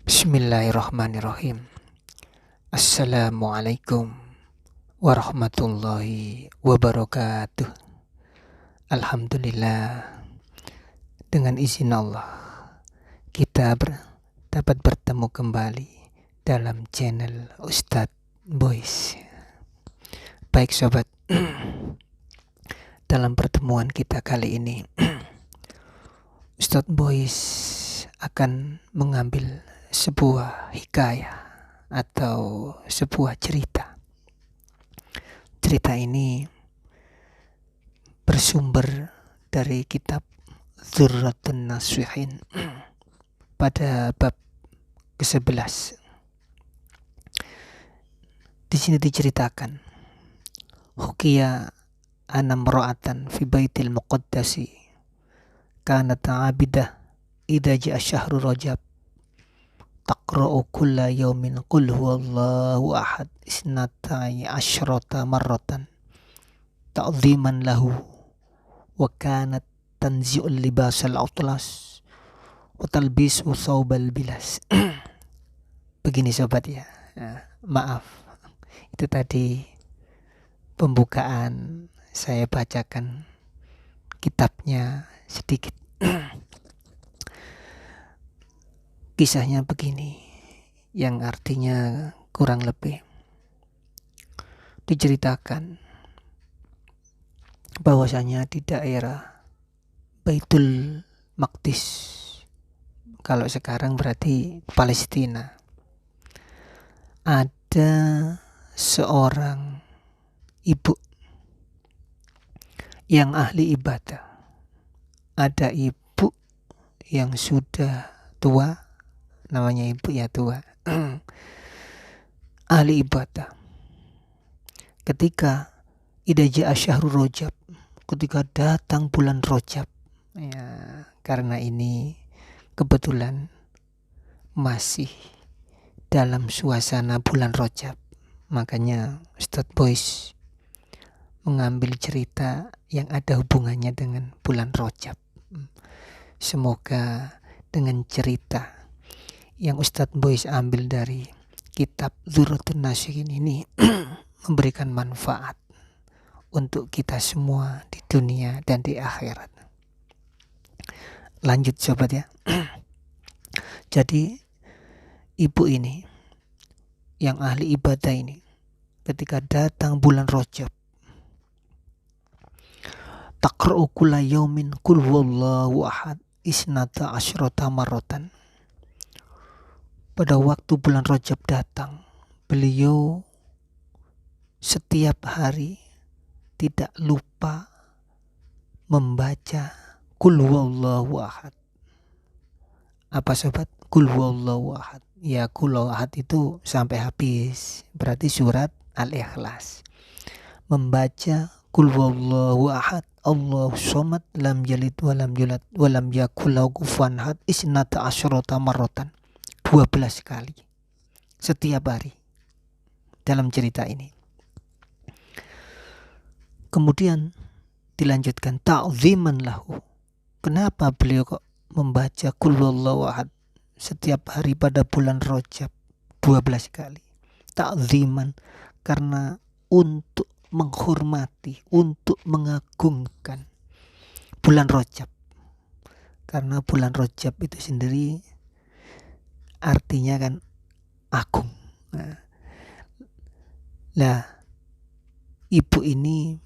Bismillahirrahmanirrahim. Assalamualaikum warahmatullahi wabarakatuh. Alhamdulillah, dengan izin Allah kita dapat bertemu kembali dalam channel Ustadz Boys. Baik sobat, dalam pertemuan kita kali ini Ustadz Boys akan mengambil sebuah hikayah atau sebuah cerita. Cerita ini bersumber dari kitab Dzurratun Nasihin pada bab ke-11. Di sini diceritakan, Hukiya anna mra'atan fi baitil muqaddasi kanat 'abidah idza ja'a syahrul rajab taqra'u kulla yawmin qul huwallahu ahad isnatai asyrata marratan ta'ziman lahu wa kanat tanzi'ul libasal utlas wa talbisu thawbal bilas. Begini sobat ya, maaf, itu tadi pembukaan, saya bacakan kitabnya sedikit. Kisahnya begini, yang artinya kurang lebih diceritakan bahwasanya di daerah Baitul Maqdis, kalau sekarang berarti Palestina, ada seorang ibu yang ahli ibadah. Ada ibu yang sudah tua, namanya ibu ya tua, ahli ibadah. Ketika idza jaa syahrul rajab, ketika datang bulan Rajab, ya, karena ini kebetulan masih dalam suasana bulan Rajab, makanya Ustadz Boys mengambil cerita yang ada hubungannya dengan bulan Rajab. Semoga dengan cerita yang Ustadz Boys ambil dari kitab Dzurratun Nasihin ini memberikan manfaat untuk kita semua di dunia dan di akhirat. Lanjut sobat ya. Jadi ibu ini yang ahli ibadah ini, ketika datang bulan Rajab, taqra'u kulla yaumin qul huwallahu ahad isnata asyrata marratan. Pada waktu bulan Rajab datang, beliau setiap hari tidak lupa membaca qul huwallahu ahad. Apa sobat? Qul huwallahu ahad. Ya, qul ahad itu sampai habis, berarti surat Al-Ikhlas. Membaca qul huwallahu ahad, Allahu somad, lam yalid walam yulad walam yakul lahu kufuwan ahad isnata asyrata marratan. 12 kali setiap hari dalam cerita ini. Kemudian dilanjutkan ta'ziman lahu. Kenapa beliau kok membaca qul huwallahu ahad setiap hari pada bulan Rajab 12 kali? Ta'ziman, karena untuk menghormati, untuk mengagungkan bulan Rajab. Karena bulan Rajab itu sendiri artinya kan agung. Nah, ibu ini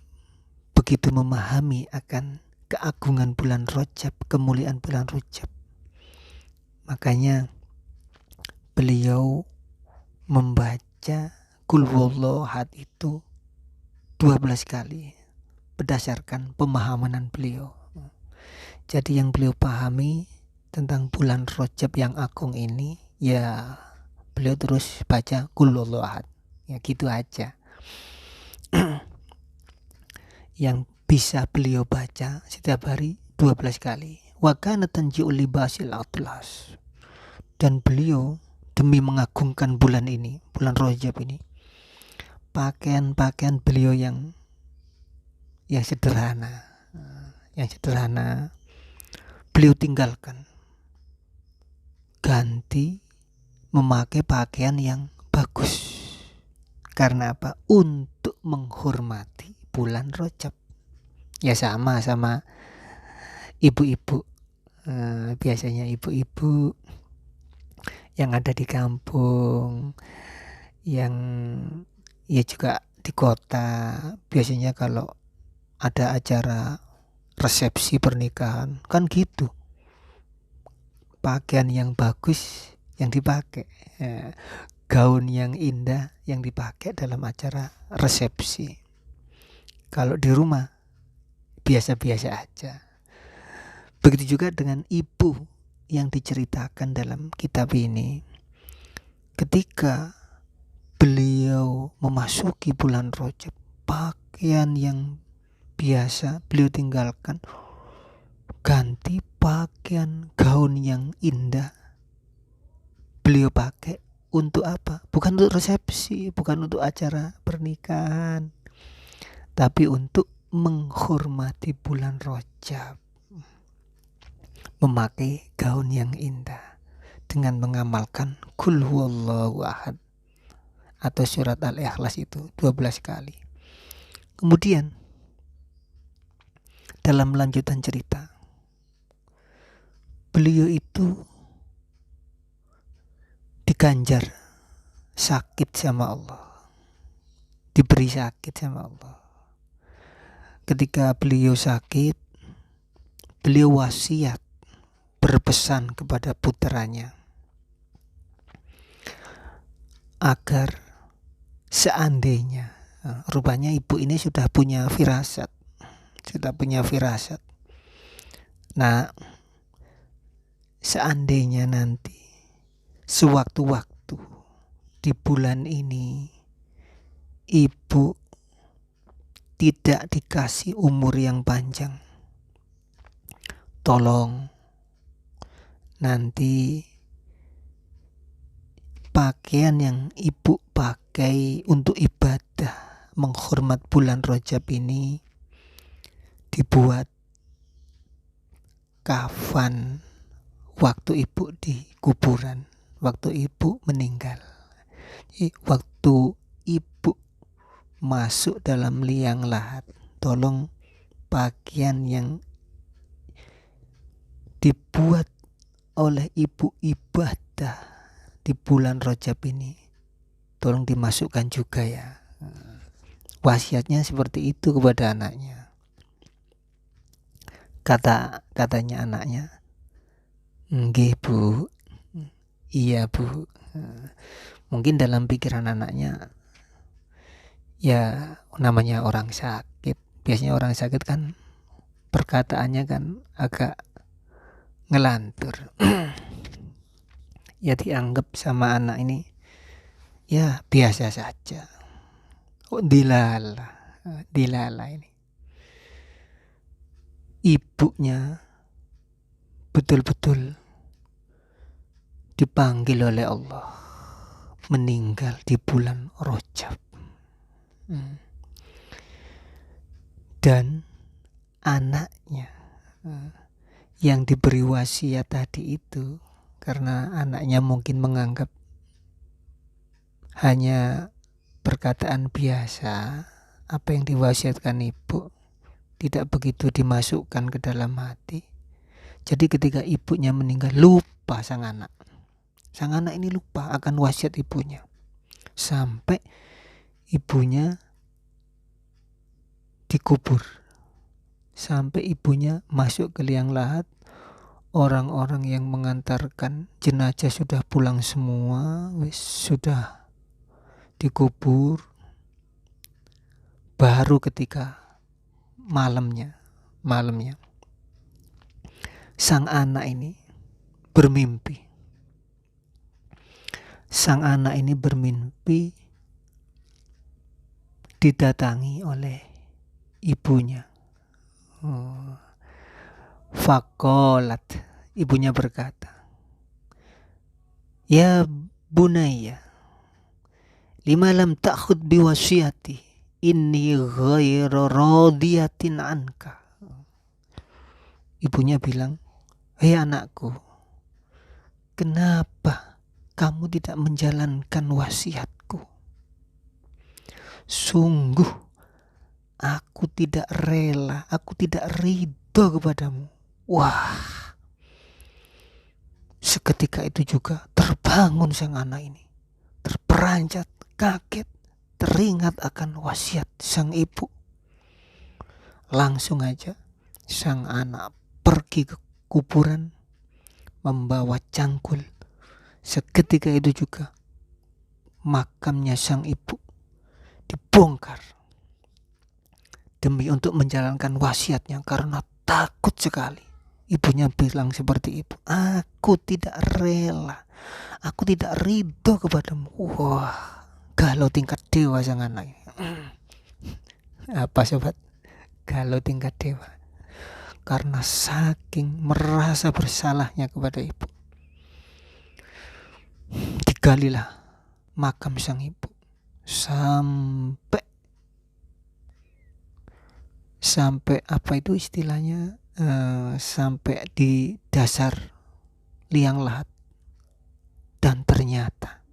begitu memahami akan keagungan bulan Rajab, kemuliaan bulan Rajab, makanya beliau membaca qul huwallahu ahad itu 12 kali berdasarkan pemahaman beliau. Jadi yang beliau pahami tentang bulan Rajab yang agung ini, ya beliau terus baca qul huwallahu ahad. Ya gitu aja. Yang bisa beliau baca setiap hari 12 kali. Wa kana tanji'ul libasil atlas. Dan beliau demi mengagungkan bulan ini, bulan Rajab ini, pakaian-pakaian beliau yang sederhana, beliau tinggalkan, ganti memakai pakaian yang bagus. Karena apa? Untuk menghormati bulan Rajab. Ya sama ibu-ibu. Biasanya ibu-ibu yang ada di kampung, yang ya juga di kota, biasanya kalau ada acara resepsi pernikahan kan gitu, pakaian yang bagus yang dipakai, gaun yang indah yang dipakai dalam acara resepsi. Kalau di rumah biasa-biasa aja. Begitu juga dengan ibu yang diceritakan dalam kitab ini. Ketika beliau memasuki bulan Rajab, pakaian yang biasa beliau tinggalkan, ganti pakaian gaun yang indah. Beliau pakai untuk apa? Bukan untuk resepsi, bukan untuk acara pernikahan, tapi untuk menghormati bulan Rajab. Memakai gaun yang indah dengan mengamalkan Qul huwallahu ahad atau surat Al-Ikhlas itu 12 kali. Kemudian dalam lanjutan cerita, beliau itu diganjar sakit sama Allah, diberi sakit sama Allah. Ketika beliau sakit, beliau wasiat berpesan kepada putranya agar seandainya, rupanya ibu ini sudah punya firasat. Nah, seandainya nanti sewaktu-waktu di bulan ini ibu tidak dikasih umur yang panjang, tolong nanti pakaian yang ibu pakai untuk ibadah menghormat bulan Rajab ini dibuat kafan waktu ibu di kuburan, waktu ibu meninggal. Waktu ibu masuk dalam liang lahat, tolong pakaian yang dibuat oleh ibu ibadah di bulan Rajab ini tolong dimasukkan juga ya. Wasiatnya seperti itu kepada anaknya. Katanya anaknya, nggih Bu, iya Bu. Mungkin dalam pikiran anaknya, ya namanya orang sakit, biasanya orang sakit kan perkataannya kan agak ngelantur. Ya dianggap sama anak ini ya biasa saja. Dilala ini. Ibunya betul-betul dipanggil oleh Allah meninggal di bulan Rajab. Dan anaknya yang diberi wasiat tadi itu, karena anaknya mungkin menganggap hanya perkataan biasa, apa yang diwasiatkan ibu tidak begitu dimasukkan ke dalam hati. Jadi ketika ibunya meninggal, lupa sang anak ini lupa akan wasiat ibunya, sampai ibunya dikubur, sampai ibunya masuk ke liang lahat. Orang-orang yang mengantarkan jenazah sudah pulang semua, sudah dikubur. Baru ketika malamnya sang anak ini bermimpi. Didatangi oleh ibunya. Fakolat, ibunya berkata, ya bunayya, lima lam ta'khud biwasiyati, inni ghairu radiyatin anka. Ibunya bilang, hei anakku, kenapa kamu tidak menjalankan wasiatku. Sungguh aku tidak rela, aku tidak ridho kepadamu. Wah, seketika itu juga terbangun sang anak ini, terperanjat, kaget, teringat akan wasiat sang ibu. Langsung aja sang anak pergi ke kuburan membawa cangkul. Seketika itu juga makamnya sang ibu dibongkar demi untuk menjalankan wasiatnya, karena takut sekali. Ibunya bilang seperti itu, aku tidak rela, aku tidak ridho kepadamu. Wah, galau tingkat dewa sang anak ini. Apa sobat? Galau tingkat dewa. Karena saking merasa bersalahnya kepada ibu, digalilah makam sang ibu sampai apa itu istilahnya, sampai di dasar liang lahat. Dan ternyata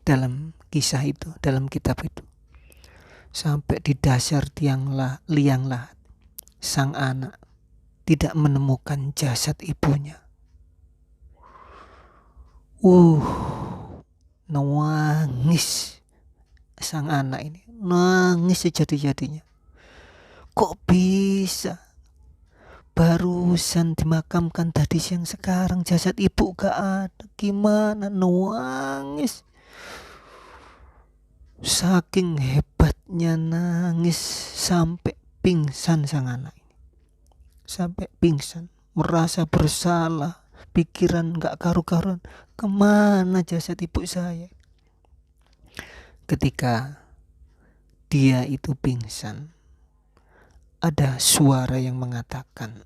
dalam kisah itu, dalam kitab itu, sampai di dasar liang lahat, sang anak tidak menemukan jasad ibunya. Nangis sang anak ini, nangis sejadi-jadinya. Kok bisa? Barusan dimakamkan tadi siang, sekarang jasad ibu gak ada. Gimana? Nangis. Saking hebatnya nangis sampai pingsan sang anak ini. Sampai pingsan, merasa bersalah, pikiran gak karu-karuan. Kemana jasad ibu saya? Ketika dia itu pingsan, ada suara yang mengatakan,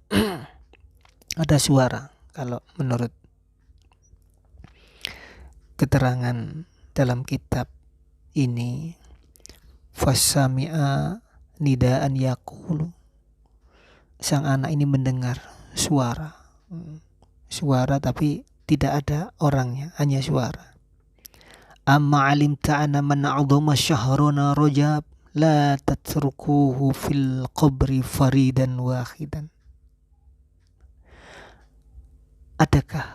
ada suara, kalau menurut keterangan dalam kitab ini, fasami'a nidaan yaqulu, sang anak ini mendengar suara tapi tidak ada orangnya, hanya suara. Amma alimta anna man a'dhama syahruna rajab la tatrukuhu fil qabri faridan wahidan. Adakah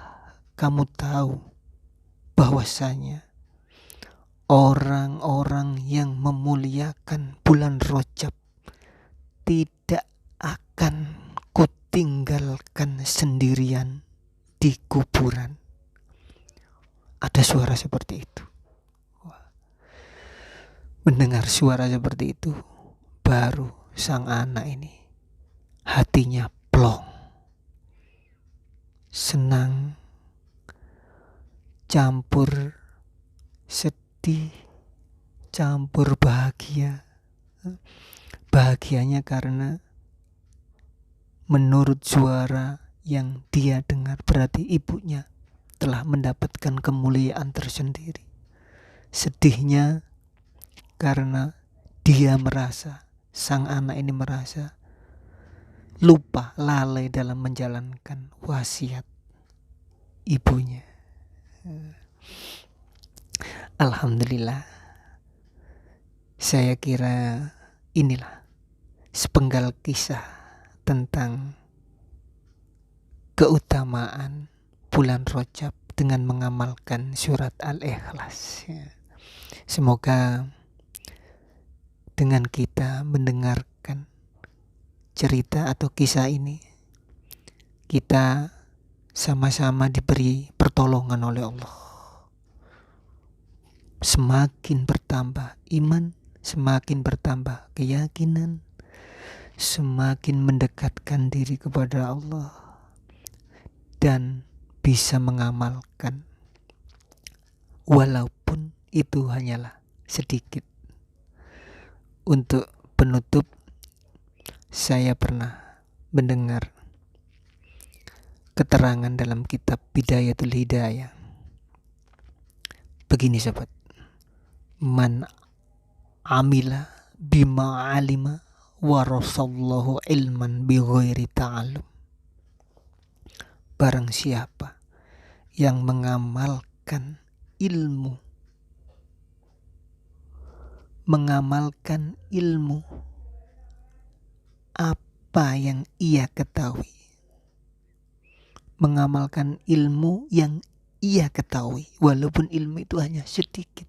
kamu tahu bahwasanya orang-orang yang memuliakan bulan Rajab tidak akan kutinggalkan sendirian di kuburan? Ada suara seperti itu. Mendengar suara seperti itu, baru sang anak ini hatinya plong, senang, campur sedih, campur bahagia. Bahagianya karena menurut suara yang dia dengar, berarti ibunya telah mendapatkan kemuliaan tersendiri. Sedihnya karena dia merasa, sang anak ini merasa lupa, lalai dalam menjalankan wasiat ibunya. Alhamdulillah, saya kira inilah sepenggal kisah tentang keutamaan bulan Rajab dengan mengamalkan surat Al-Ikhlas. Semoga dengan kita mendengarkan cerita atau kisah ini, kita sama-sama diberi pertolongan oleh Allah. Semakin bertambah iman, semakin bertambah keyakinan, semakin mendekatkan diri kepada Allah, dan bisa mengamalkan walaupun itu hanyalah sedikit. Untuk penutup, saya pernah mendengar keterangan dalam kitab Bidayatul Hidayah. Begini sobat, man amila bima alima warasallahu ilman bi ghairi ta'allum. Barang siapa yang mengamalkan ilmu, apa yang ia ketahui, mengamalkan ilmu yang ia ketahui, walaupun ilmu itu hanya sedikit.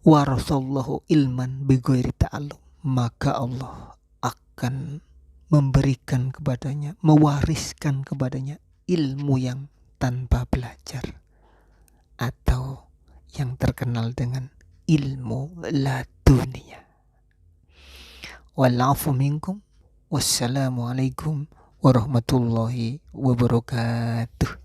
Warasallahu ilman bighairi ta'allum, maka Allah akan memberikan kepadanya, mewariskan kepadanya ilmu yang tanpa belajar, atau yang terkenal dengan ilmu ladunia. Wal-'afu minkum. Wassalamualaikum warahmatullahi wabarakatuh.